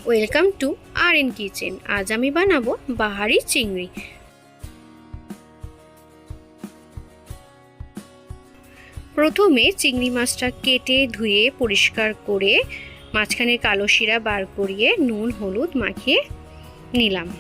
Welcome to R N kitchen. আজ আমি বানাবো বাহারি চিংড়ি। প্রথমে চিংড়ি মাছটা কেটে ধুয়ে পরিষ্কার করে মাঝখানে কালো শিরা বার করিয়ে নুন হলুদ মাখিয়ে নিলাম।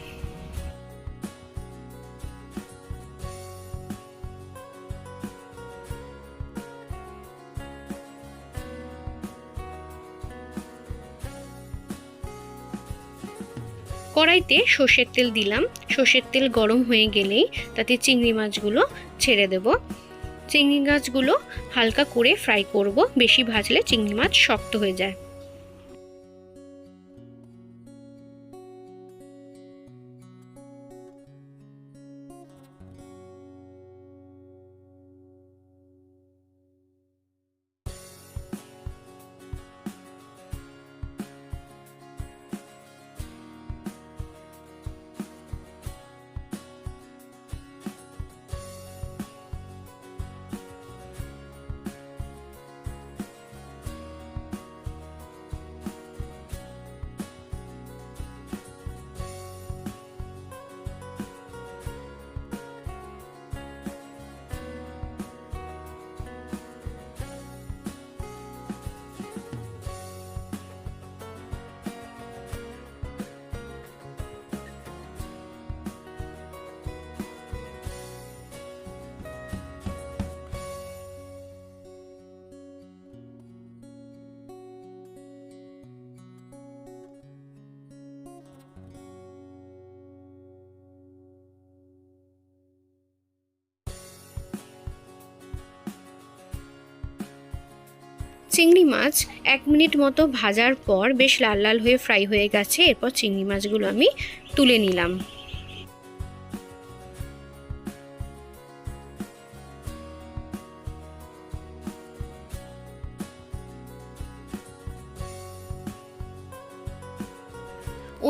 কড়াইতে সর্ষের তেল দিলাম। সর্ষের তেল গরম হয়ে গেলেই তাতে চিংড়ি মাছগুলো ছেড়ে দেব। চিংড়ি মাছগুলো হালকা করে ফ্রাই করব, বেশি ভাজলে চিংড়ি মাছ শক্ত হয়ে যায়। চিংড়ি মাছ 1 মিনিট মতো ভাজার পর বেশ লাল লাল হয়ে ফ্রাই হয়ে গেছে। এরপর চিংড়ি মাছগুলো আমি তুলে নিলাম।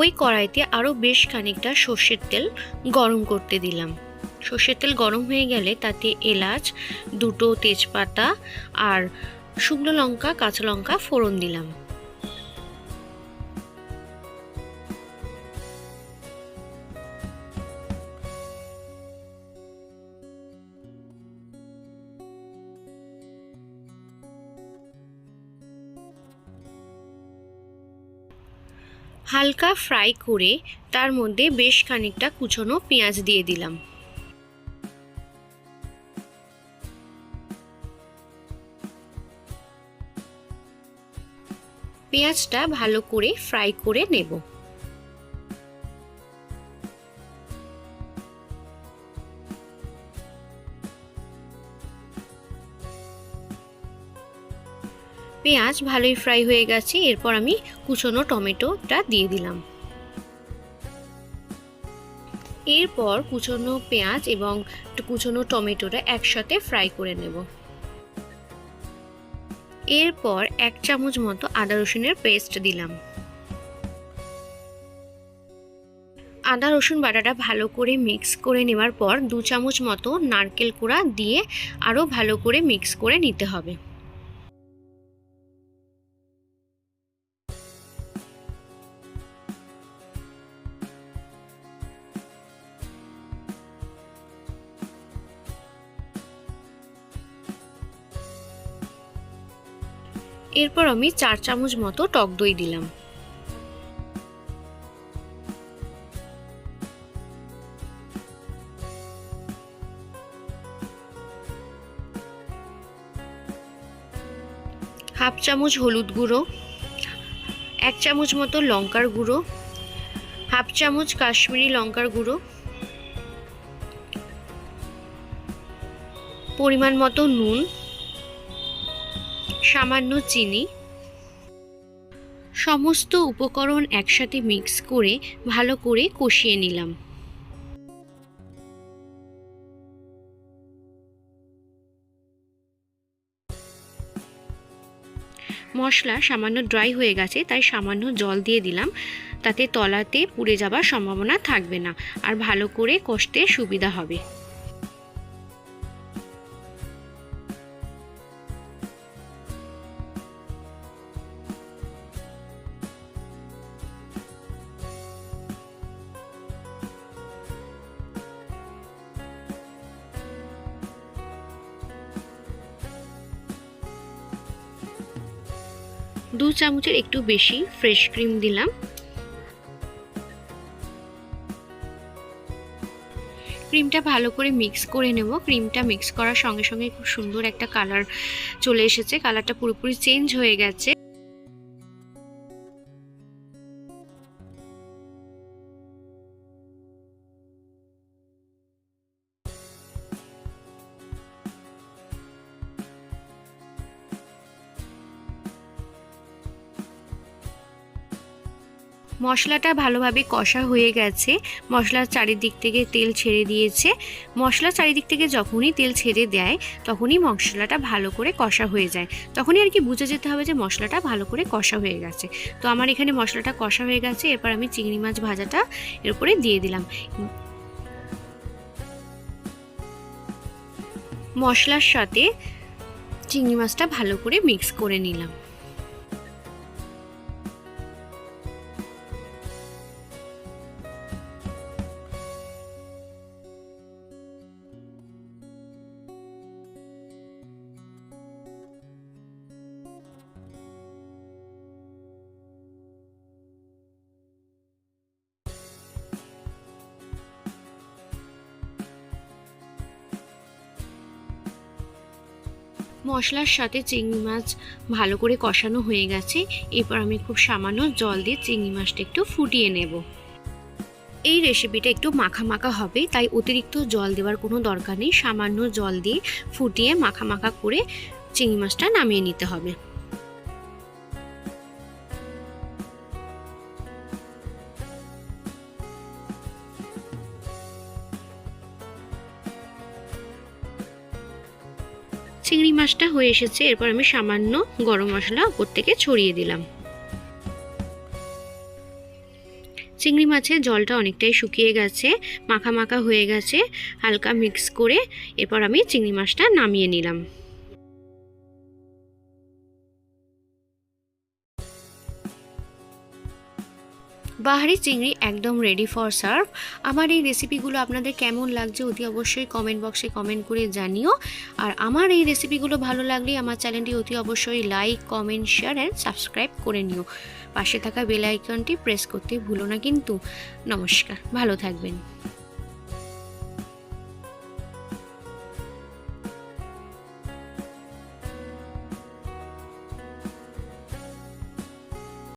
ওই কড়াইতে আরও বেশ খানিকটা সর্ষের তেল গরম করতে দিলাম। সর্ষের তেল গরম হয়ে গেলে তাতে এলাচ, 2টো তেজপাতা আর শুকনো লঙ্কা কাঁচা লঙ্কা ফোড়ন দিলাম। হালকা ফ্রাই করে তার মধ্যে বেশ খানিকটা কুচনো পেঁয়াজ দিয়ে দিলাম। পেঁয়াজটা ভালো করে ফ্রাই করে নেব। পেঁয়াজ ভালোই ফ্রাই হয়ে গেছে। এরপর আমি কুচনো টমেটোটা দিয়ে দিলাম। এরপর কুচনো পেঁয়াজ এবং কুচনো টমেটোটা একসাথে ফ্রাই করে নেব। এরপর 1 চামচ মতো আদা রসুনের পেস্ট দিলাম। আদা রসুন বাটাটা ভালো করে মিক্স করে নেওয়ার পর 2 চামচ মতো নারকেল কোড়া দিয়ে আরও ভালো করে মিক্স করে নিতে হবে। এরপর আমি 4 চামচ মতো টক দই দিলাম। হাফ চামচ হলুদ গুঁড়ো, 1 চামচ মতো লঙ্কার গুঁড়ো, হাফ চামচ কাশ্মীরি লঙ্কার গুঁড়ো, পরিমাণ মতো নুন, সামান্য চিনি। সমস্ত উপকরণ একসাথে মিক্স করে ভালো করে কষিয়ে নিলাম। মশলা সামান্য ড্রাই হয়ে গেছে, তাই সামান্য জল দিয়ে দিলাম। তাতে তলাতে পুড়ে যাবার সম্ভাবনা থাকবে না আর ভালো করে কষতে সুবিধা হবে। 2 চামচের একটু বেশি ফ্রেশ ক্রিম দিলাম। ক্রিমটা ভালো করে মিক্স করে নেব। ক্রিমটা মিক্স করার সঙ্গে সঙ্গে খুব সুন্দর একটা কালার চলে এসেছে, কালারটা পুরোপুরি চেঞ্জ হয়ে গেছে। মশলাটা ভালোভাবে কষা হয়ে গেছে, মশলার চারিদিক থেকে তেল ছেড়ে দিয়েছে। মশলা চারিদিক থেকে যখনই তেল ছেড়ে দেয় তখনই মশলাটা ভালো করে কষা হয়ে যায়, তখনই আর কি বুঝে যেতে হবে যে মশলাটা ভালো করে কষা হয়ে গেছে। তো আমার এখানে মশলাটা কষা হয়ে গেছে। এরপর আমি চিংড়ি মাছ ভাজাটা এর উপরে দিয়ে দিলাম। মশলার সাথে চিংড়ি মাছটা ভালো করে মিক্স করে নিলাম। মশলার সাথে চিংড়ি মাছ ভালো করে কষানো হয়ে গেছে। এরপর আমি খুব সামান্য জল দিয়ে চিংড়ি মাছটা একটু ফুটিয়ে নেব। এই রেসিপিটা একটু মাখা মাখা হবে, তাই অতিরিক্ত জল দেওয়ার কোনো দরকার নেই। সামান্য জল দিয়ে ফুটিয়ে মাখা মাখা করে চিংড়ি মাছটা নামিয়ে নিতে হবে। চিংড়ি মাছটা হয়ে এসেছে। এরপর আমি সামান্য গরম মশলা উপর থেকে ছড়িয়ে দিলাম। চিংড়ি মাছের জলটা অনেকটাই শুকিয়ে গেছে, মাখা মাখা হয়ে গেছে। হালকা মিক্স করে এরপর আমি চিংড়ি মাছটা নামিয়ে নিলাম। বাহারি চিংড়ি একদম রেডি ফর সার্ভ। আমার এই রেসিপিগুলো আপনাদের কেমন লাগছে অতি অবশ্যই কমেন্ট বক্সে কমেন্ট করে জানিও। আর আমার এই রেসিপিগুলো ভালো লাগলে আমার চ্যানেলটি অতি অবশ্যই like, comment, share and subscribe করে নিও। পাশে থাকা বেল আইকনটি প্রেস করতে ভুলো না কিন্তু। নমস্কার, ভালো থাকবেন।